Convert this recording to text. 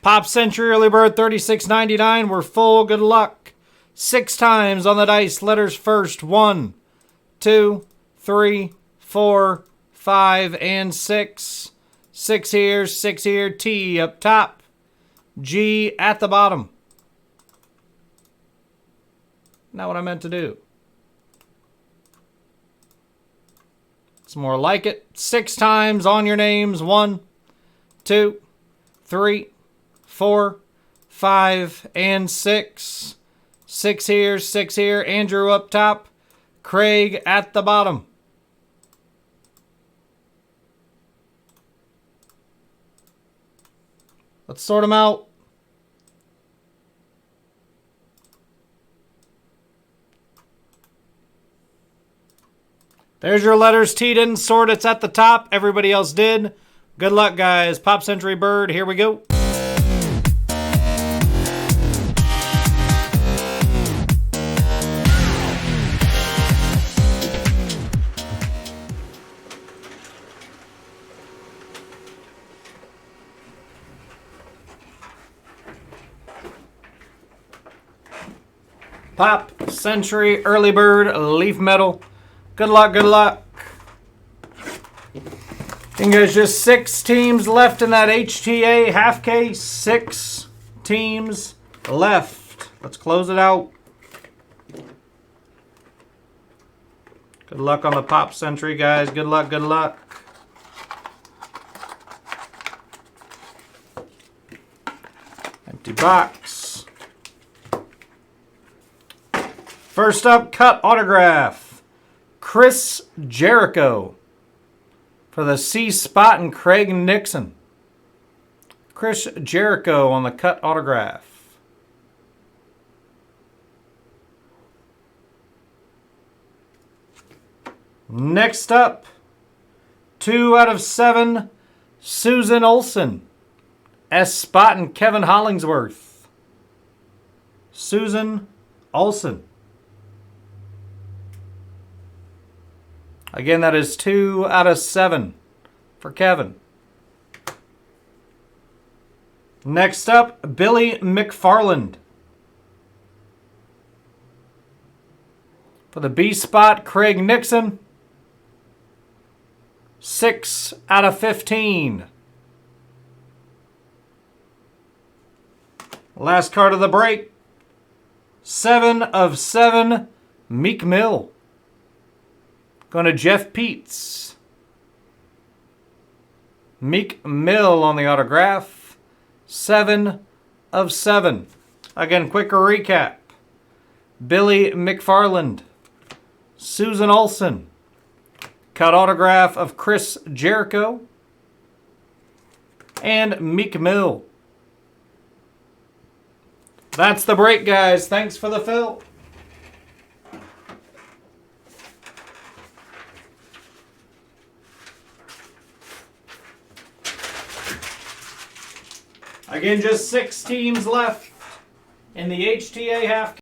Pop Century Early Bird 36.99. We're full. Good luck. 6 times on the dice. Letters first. 1, 2, 3, 4, 5, and 6. 6 here, 6 here. T up top. G at the bottom. Not what I meant to do. It's more like it. 6 times on your names. 1, 2, 3, 4, 5, and 6. 6 here, 6 here. Andrew up top. Craig at the bottom. Let's sort them out. There's your letters. T didn't sort. It's at the top. Everybody else did. Good luck, guys. Pop Century Bird. Here we go. Pop Century Early Bird Leaf Metal. Good luck, good luck. I think there's just 6 teams left in that HTA half case. 6 teams left. Let's close it out. Good luck on the Pop Century, guys. Good luck, good luck. Empty box. First up, cut autograph. Chris Jericho for the C Spot and Craig Nixon. Chris Jericho on the cut autograph. Next up, 2 out of 7, Susan Olsen. S Spot and Kevin Hollingsworth. Susan Olsen. Again, that is 2 out of 7 for Kevin. Next up, Billy McFarland. For the B Spot, Craig Nixon. 6 out of 15. Last card of the break. 7 of 7, Meek Mill. Going to Jeff Peets. Meek Mill on the autograph. 7 of 7. Again, quicker recap. Billy McFarland. Susan Olsen. Cut autograph of Chris Jericho. And Meek Mill. That's the break, guys. Thanks for the fill. Again, just 6 teams left in the HTA half.